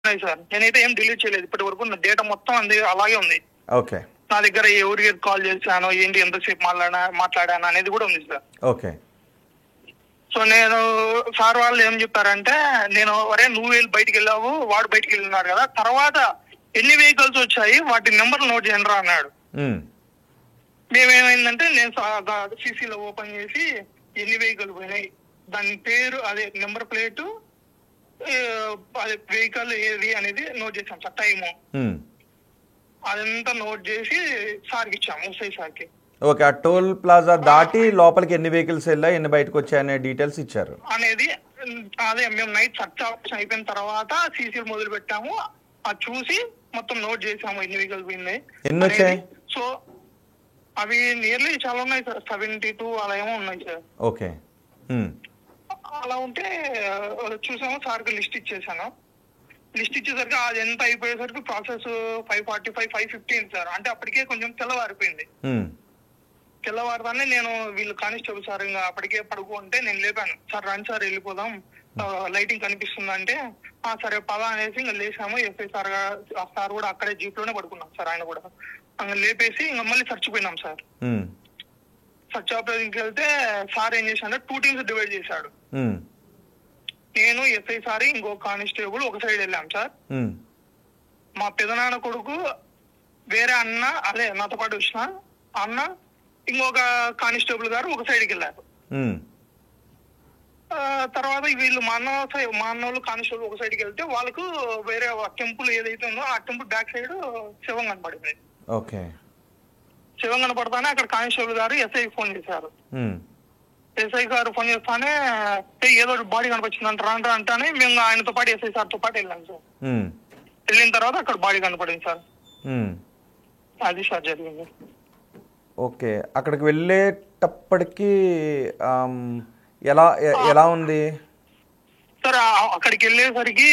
Sir నేనైతే ఏం delete చేయలేదు ఇప్పటి వరకు. నా డేటా మొత్తం అలాగే ఉంది. ఓకే. నా దగ్గర ఎవరికి కాల్ చేశాను, ఏంటి, ఎంతసేపు మాట్లాడాను అనేది కూడా ఉంది సార్. ఓకే. సో నేను సార్ వాళ్ళు ఏం చెప్పారంటే, నేను ఒరే నువ్వు వెళ్ళి బయటికి వెళ్ళావు, వాడు బయటికి వెళ్ళినాడు కదా, తర్వాత ఎన్ని వెహికల్స్ వచ్చాయి వాటి నెంబర్ నోట్ చేయండి అన్నాడు. మేమేమైందంటే నేను సీసీలో ఓపెన్ చేసి ఎన్ని వెహికల్ పోయినాయి, దాని పేరు, అదే నెంబర్ ప్లేటు, అదే వెహికల్ ఏది అనేది నోట్ చేసాం సార్. టైము అదంతా నోట్ చేసి సార్కి ఇచ్చాము, ఎస్ఐ సార్కి. ఓకే. ఆ టోల్ ప్లాజా దాటి లోపలికి ఎన్ని వెహికల్స్ వెళ్ళాయి, ఎన్ని బయటకు వచ్చాయనే డీటెయిల్స్ ఇచ్చారు అనేది. అదే మేము నైట్ సర్చ్ ఆపరేషన్ అయిపోయిన తర్వాత సీసీలు మొదలు పెట్టాము, అది చూసి మొత్తం నోట్ చేసాము ఎన్ని వెహికల్స్ పోయింది, ఎన్ని వచ్చాయి. సో అవి నియర్లీ చాలా ఉన్నాయి సార్, 72 అలా ఏమో ఉన్నాయి సార్. ఓకే. అలా ఉంటే చూసాము, సార్కి లిస్ట్ ఇచ్చేసాను. లిస్ట్ ఇచ్చేసరికి అది ఎంత అయిపోయేసరికి ప్రాసెస్ 5:45, 5:15 సార్. అంటే అప్పటికే కొంచెం తెల్లవారిపోయింది. తెల్లవారుదాన్ని నేను వీళ్ళు కానిస్టేబుల్ సార్ ఇంకా అప్పటికే పడుకుంటే నేను లేపాను. సార్ రండి సార్ వెళ్ళిపోదాం, లైటింగ్ కనిపిస్తుంది అంటే సరే పదా అనేసి ఇంకా లేసాము. ఎస్ఐ సార్ కూడా అక్కడే జీప్ లోనే పడుకున్నాం సార్. ఆయన కూడా లేపేసి ఇంకా మళ్ళీ సర్చ్ పోయినాం సార్. సర్చ్ ఆపరేషన్కి వెళ్తే సార్ ఏం చేశాడంటే 2 టీమ్స్ డివైడ్ చేశాడు. నేను, ఎస్ఐ సార్, ఇంకో కానిస్టేబుల్ ఒక సైడ్ వెళ్ళాం సార్. మా పెదనాన్న కొడుకు, వేరే అన్న, అదే నాతో పాటు వచ్చిన అన్న, ఇంకొక కానిస్టేబుల్ గారు ఒక సైడ్కి వెళ్ళారు. తర్వాత వీళ్ళు మా అన్నోళ్ళు కానిస్టేబుల్ ఒక సైడ్కి వెళ్తే వాళ్ళకు వేరే టెంపుల్ ఏదైతే ఉందో ఆ టెంపుల్ బ్యాక్ సైడ్ శివం కనపడింది. ఓకే. శివం కనపడతానే అక్కడ కానిస్టేబుల్ గారు ఎస్ఐ ఫోన్ చేశారు. ఎస్ఐ గారు ఫోన్ చేస్తానే ఏదో బాడీ కనిపించింది అంటారా అంటానే మేము ఆయనతో పాటు ఎస్ఐ సార్ తో పాటు వెళ్ళాం సార్. వెళ్ళిన తర్వాత అక్కడ బాడీ కనపడింది సార్. అది సార్ జరిగింది. ఓకే. అక్కడికి వెళ్ళేటప్పటికి ఎలా ఉంది సార్? అక్కడికి వెళ్ళేసరికి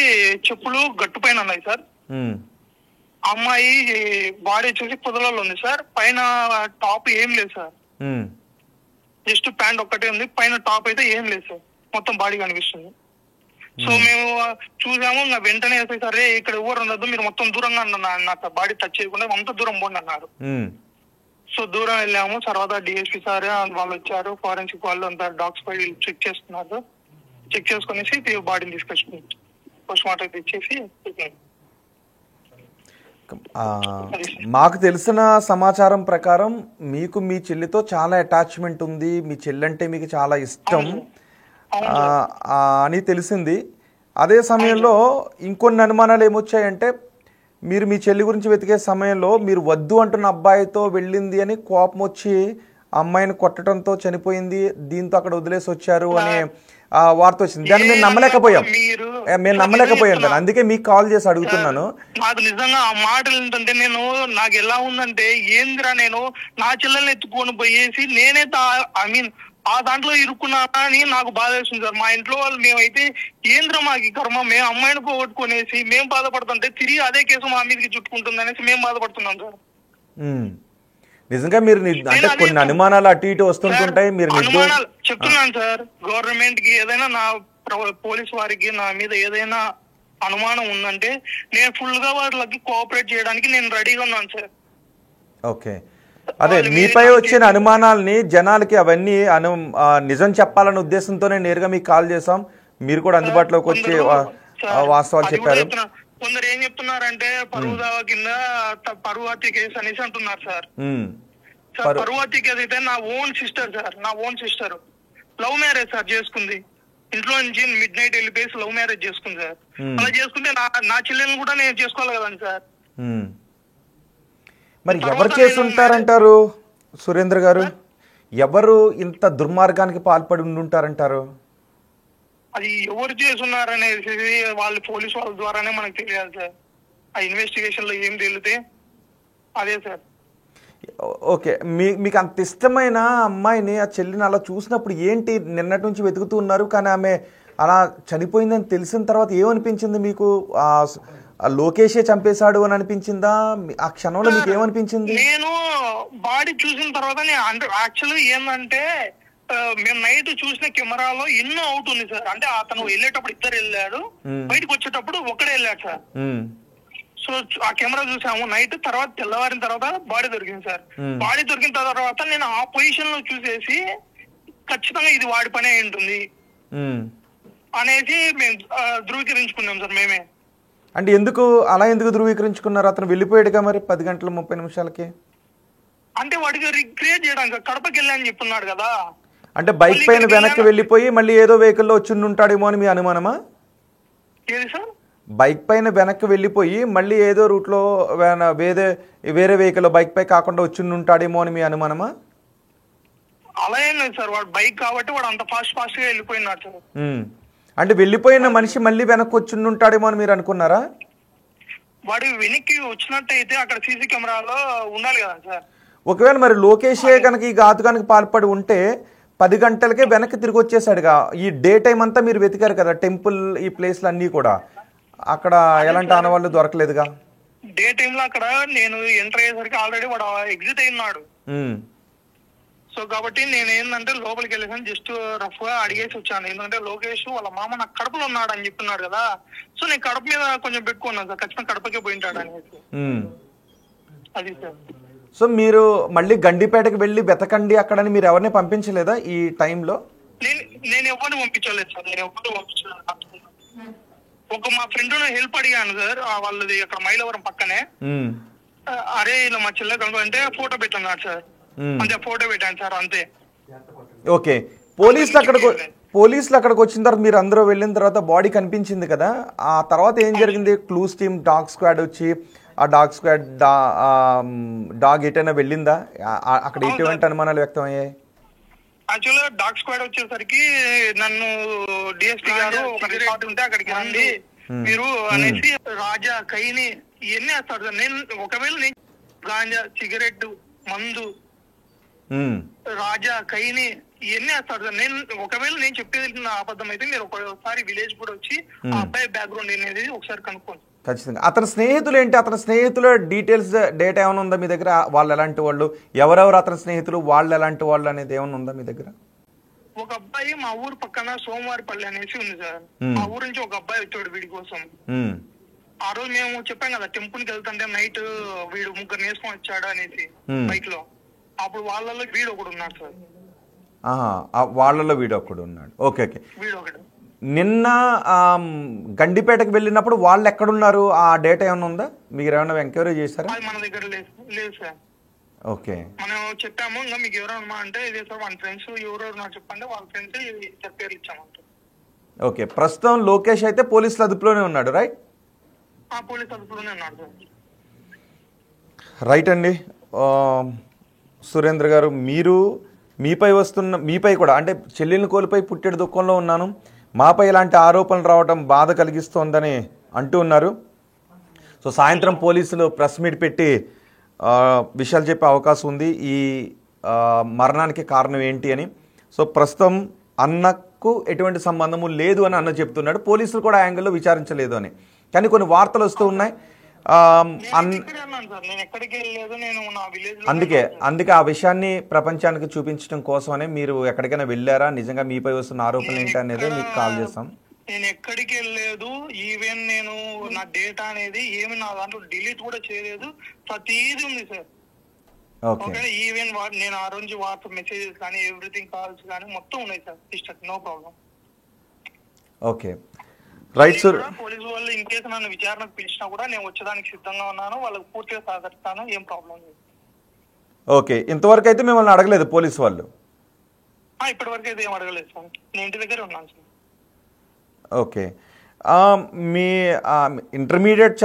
చెప్పులు గట్టు పైన ఉన్నాయి సార్. అమ్మాయి బాడీ చూసి పొదలలో ఉంది సార్. పైన టాప్ ఏం లేదు సార్, జస్ట్ ప్యాంట్ ఒక్కటే ఉంది, పైన టాప్ అయితే ఏం లేదు సార్, మొత్తం బాడీ కనిపిస్తుంది. సో మేము చూసాము, ఇంకా వెంటనే సరే ఇక్కడ ఎవరు ఉండదు, మీరు మొత్తం దూరంగా నాకు బాడీ టచ్ చేయకుండా అంత దూరం పోండి అన్నారు. సో దూరం వెళ్ళాము. తర్వాత డిఎస్పీ సార్ వాళ్ళు వచ్చారు, ఫారెన్సిక్ వాళ్ళు అంతా డాగ్స్ పై చెక్ చేస్తున్నారు. చెక్ చేసుకునేసి బాడీని తీసుకొచ్చి పోస్ట్ మార్టం తెచ్చేసి. మాకు తెలిసిన సమాచారం ప్రకారం మీకు మీ చెల్లితో చాలా అటాచ్మెంట్ ఉంది, మీ చెల్లంటే మీకు చాలా ఇష్టం అని తెలిసింది. అదే సమయంలో ఇంకొన్ని అనుమానాలు ఏమొచ్చాయంటే, మీరు మీ చెల్లి గురించి వెతికే సమయంలో మీరు వద్దు అంటున్న అబ్బాయితో వెళ్ళింది అని కోపం వచ్చి అమ్మాయిని కొట్టడంతో చనిపోయింది, దీంతో అక్కడ వదిలేసి వచ్చారు అనే వార్త వచ్చింది. దాన్ని మేము నమ్మలేకపోయాం దాన్ని, అందుకే మీకు కాల్ చేసి అడుగుతున్నాను. నాకు నిజంగా ఆ మాటలు ఏంటంటే, నాకు ఎలా ఉందంటే, ఏందిరా నేను నా చెల్లెల్ని ఎత్తుకొని పోయేసి నేనే ఆ దాంట్లో ఇరుక్కున్నా అని నాకు బాధ వేస్తుంది సార్. మా ఇంట్లో వాళ్ళు మేమైతే ఏంద్రా మాకు కర్మ, మేము అమ్మాయిని పోగొట్టుకునేసి మేము బాధపడుతుంటే తిరిగి అదే కేసు మా మీదకి చుట్టుకుంటుంది అనేసి మేము బాధపడుతున్నాం సార్. నిజంగా మీరు అంటే కొన్ని అనుమానాలు అటు ఇటు వస్తుంటాయి. మీరు చెప్తున్నాను సార్, గవర్నమెంట్ కి ఏదైనా, నా పోలీస్ వారికి నా మీద ఏదైనా అనుమానం ఉందంటే నేను ఫుల్ గా వాళ్ళకి కోఆపరేట్ చేయడానికి నేను రెడీగా ఉన్నాను సార్. ఓకే. అదే మీపై వచ్చిన అనుమానాలని జనాలకి అవన్నీ నిజం చెప్పాలనే ఉద్దేశంతోనే నేరుగా మీకు కాల్ చేసాం. మీరు కూడా అందుబాటులోకి వచ్చి వాస్తవాలు చెప్పారు. కొందరు ఏం చెప్తున్నారంటే పరువు దావా కింద పరువు హత్య కేసు అనేసి అంటున్నారు సార్. పరువు హత్య కేసు అయితే నా ఓన్ సిస్టర్ సార్, నా own sister love marriage sir చేసుకుంది. ఇంట్లో నుంచి మిడ్ నైట్ వెళ్ళిపోయి లవ్ మ్యారేజ్ చేసుకుంది సార్. అలా చేసుకుంటే నా చెల్లెల్ని కూడా నేను చేసుకోవాలి కదండి సార్. మరి ఎవరు చేసి ఉంటారంటారు సురేంద్ర గారు? ఎవరు ఇంత దుర్మార్గానికి పాల్పడి ఉండుంటారంటారు? అది ఎవరు చేస్తున్నారనేసి వాళ్ళు పోలీసు వాళ్ళ ద్వారానే మనకు తెలియాలి సార్. ఆ ఇన్వెస్టిగేషన్ లో ఏం తెలితే అదే సార్. ఓకే. మీకు అంత ఇష్టమైన అమ్మాయిని, ఆ చెల్లిని అలా చూసినప్పుడు ఏంటి, నిన్నటి నుంచి వెతుకుతూ ఉన్నారు కానీ ఆమె అలా చనిపోయిందని తెలిసిన తర్వాత ఏమనిపించింది మీకు? లోకేషే చంపేశాడు అని అనిపించిందా? ఆ క్షణంలో మీకు ఏమనిపించింది? నేను బాడీ చూసిన తర్వాత యాక్చువల్లీ ఏంటంటే మేము నైట్ చూసిన కెమెరాలో ఎన్నో అవుట్ ఉంది సార్. అంటే అతను వెళ్ళేటప్పుడు ఇద్దరు వెళ్ళారు, బయటకు వచ్చేటప్పుడు ఒకడే వెళ్ళాడు సార్. సో ఆ కెమెరా చూసాము నైట్. తర్వాత తెల్లవారిన తర్వాత బాడీ దొరికింది సార్. బాడీ దొరికిన తర్వాత నేను ఆ పొజిషన్ లో చూసేసి ఖచ్చితంగా ఇది వాడి పని అయి ఉంటుంది అనేసి మేము ధృవీకరించుకున్నాం సార్ మేమే. అంటే ఎందుకు ధృవీకరించుకున్నారు? అతను వెళ్ళిపోయాడుగా మరి 10:30 అంటే వాడికి రిక్రియేట్ చేయడానికి కడపకి వెళ్ళని చెప్తున్నాడు కదా. అంటే బైక్ పైన వెనక్కి వెళ్ళిపోయి మళ్ళీ ఏదో వెహికల్లో వచ్చి ఉంటాడేమో అని మీ అనుమానమా? ఏది సార్? బైక్ పైన వెనక్కి వెళ్ళిపోయి మళ్ళీ ఏదో రూట్లో వేరే వెహికల్లో బైక్ పై కాకుండా వచ్చి ఉంటాడేమో అని మీ అనుమానమా? అలా ఏం లేదు సార్, వాడు బైక్ కాబట్టి వాడు అంత ఫాస్ట్ గా వెళ్ళిపోయినాడు సార్. అంటే వెళ్ళిపోయిన మనిషి మళ్ళీ వెనక్కి వచ్చి ఉంటాడేమో అని మీరు అనుకున్నారా? వాడు వెనక్కి వచ్చినట్టయితే అక్కడ సీసీ కెమెరాలో ఉండాలి కదా సార్. ఒకవేళ మరి లోకేషే కనుక ఈ ఘాతుకానికి పాల్పడి ఉంటే 10 గంటలకే వెనక్కి తిరిగి వచ్చేసాడుగా. ఈ డే టైం అంతా మీరు వెతికారు కదా టెంపుల్ ఈ ప్లేస్లు అన్నీ కూడా, అక్కడ ఎలాంటి ఆనవాళ్ళు దొరకలేదుగా. డే టైమ్ లో అక్కడ నేను ఎంటర్ అయ్యేసరికి ఆల్రెడీ వాడు ఎగ్జిట్ అయినాడు. సో కాబట్టి నేను ఏంటంటే లోపలికి వెళ్ళేసాను, జస్ట్ రఫ్ గా అడిగేసి వచ్చాను. ఎందుకంటే లోకేష్ వాళ్ళ మామ నాకు కడపలో ఉన్నాడు అని చెప్తున్నాడు కదా. సో నేను కడప మీద కొంచెం పెట్టుకున్నాను సార్, ఖచ్చితంగా కడపకే పోయింటాడు అనేసి. అది సార్. సో మీరు మళ్ళీ గండిపేటకి వెళ్ళి వెతకండి అక్కడని మీరు ఎవరిని పంపించలేదా ఈ టైంలో? నేను ఎవరిని పంపించలేదు సార్, నేను ఎవరిని పంపించలేదు. ఒక మా ఫ్రెండ్ హెల్ప్ అడిగాను సార్, వాళ్ళది అక్కడ మైలవరం పక్కనే. అరే ఇలా మా చెల్లె కనుక ఫోటో పెట్టన్నాడు సార్, అంతే ఫోటో పెట్టాను సార్ అంతే. ఓకే, పోలీసులు అక్కడికి వచ్చిన తర్వాత మీరు అందరూ వెళ్ళిన తర్వాత బాడీ కనిపించింది కదా, ఆ తర్వాత ఏం జరిగింది? క్లూస్ టీమ్ డాగ్ స్క్వాడ్ వచ్చి ఆ డాగ్ స్క్వాడ్ డాగ్ ఎటైనా వెళ్ళిందా? అక్కడ ఎటువంటి అనుమానాలు వ్యక్తం అయ్యాయి? యాక్చువల్గా డాగ్ స్క్వాడ్ వచ్చేసరికి నన్ను డిఎస్పీ గారు ఒక రిసార్ట్ ఉంటే అక్కడికి రండి మీరు అనేసి రాజా కైని ఇవన్నీ వేస్తాడు సార్. నేను ఒకవేళ నేను గాంజా సిగరెట్ మందు రాజా కైని ఇవన్నీ వేస్తాడు సార్. ఒకవేళ నేను చెప్పేది నా అబద్ధం అయితే మీరు ఒకసారి విలేజ్ కూడా వచ్చి ఆ అబ్బాయి బ్యాక్గ్రౌండ్ అనేది ఒకసారి కనుక్కోండి. ఖచ్చితంగా. అతని స్నేహితులు ఏంటి? అతని స్నేహితుల డీటెయిల్స్ డేటా ఏమైనా ఉందా మీ దగ్గర? వాళ్ళు ఎలాంటి వాళ్ళు, ఎవరెవరు అతని స్నేహితులు, వాళ్ళు ఎలాంటి వాళ్ళు అనేది ఏమైనా ఉందా మీ దగ్గర? ఒక అబ్బాయి మా ఊరు పక్కన సోమవారిపల్లి అనేసి ఉంది సార్. మా ఊరు నుంచి ఒక అబ్బాయి వచ్చాడు వీడి కోసం. ఆ రోజు మేము చెప్పాం కదా టెంపుల్ కి వెళ్తుంటే నైట్ వీడు 3 వేసుకొని వచ్చాడు అనేసి బైక్ లో. అప్పుడు వాళ్ళలో వీడు ఒకడు ఉన్నాడు సార్. వాళ్ళలో వీడు ఒకడు ఉన్నాడు. Okay okay. వీడు ఒకడు నిన్న గండిపేటకు వెళ్ళినప్పుడు వాళ్ళు ఎక్కడున్నారు? ఆ డేటా ఏమైనా ఉందా? మీరు ఏమైనా ఎంక్వైరీ చేశారా? మన దగ్గర లేదు సార్. ఓకే, మనం చెప్పాము ఇంకా మీకు ఎవరన్నా అంటే ఇదే సార్ వాళ్ళ ఫ్రెండ్స్ ఎవరెవరు నాకు చెప్పండి, వాళ్ళ ఫ్రెండ్స్ పేర్లు ఇచ్చామంట. ఓకే, ప్రస్తుతం లోకేష్ అయితే పోలీసుల అదుపులోనే ఉన్నాడు, రైట్? పోలీసు అదుపులోనే ఉన్నాడు సార్. రైట్ అండి. సురేంద్ర గారు, మీరు మీపై కూడా అంటే చెల్లెల్ని కోల్పోయి పుట్టెడు దుఃఖంలో ఉన్నాను, మాపై ఇలాంటి ఆరోపణలు రావడం బాధ కలిగిస్తోందని అంటూ ఉన్నారు. సో సాయంత్రం పోలీసులు ప్రెస్ మీట్ పెట్టి విషయాలు చెప్పే అవకాశం ఉంది ఈ మరణానికి కారణం ఏంటి అని. సో ప్రస్తుతం అన్నకు ఎటువంటి సంబంధము లేదు అని అన్న చెప్తున్నాడు. పోలీసులు కూడా యాంగిల్లో విచారించలేదు అని. కానీ కొన్ని వార్తలు వస్తూ ఉన్నాయి. అందుకే ఆ విషయాన్ని ప్రపంచానికి చూపించడం కోసమనే మీరు ఎక్కడికైనా వెళ్ళారా, నిజంగా మీపై వస్తున్న ఆరోపణలు ఏంటి అనేది మీకు కాల్ చేస్తాం. నేను ఎక్కడికి వెళ్ళలేదు, ఈవెన్ నేను నా డేటా అనేది ఏమి నా దాంట్లో డిలీట్ కూడా చేయలేదు, ప్రతిదీ ఉంది సార్. ఓకే, ఈవెన్ నేను ఆ రోజు వాట్సాప్ మెసేజెస్ కానీ ఎవ్రీథింగ్ కాల్స్ కానీ మొత్తం ఉన్నాయి sir. Sister no problem. Okay right sir. Police వాళ్ళు ఇన్ కేసు నన్ను విచారణకు పిలిచినా కూడా నేను వచ్చేదానికి సిద్ధంగా ఉన్నాను, వాళ్ళకి పూర్తిగా సహకరిస్తాను, ఏం ప్రాబ్లం లేదు. ఓకే, ఇంతవరకు అయితే మిమ్మల్ని అడగలేదు పోలీసు వాళ్ళు? ఇప్పటి వరకు అయితే ఏం అడగలేదు సార్, నేను ఇంటి దగ్గర ఉన్నాను సార్. ఓకే, మీ ఇంటర్మీడియట్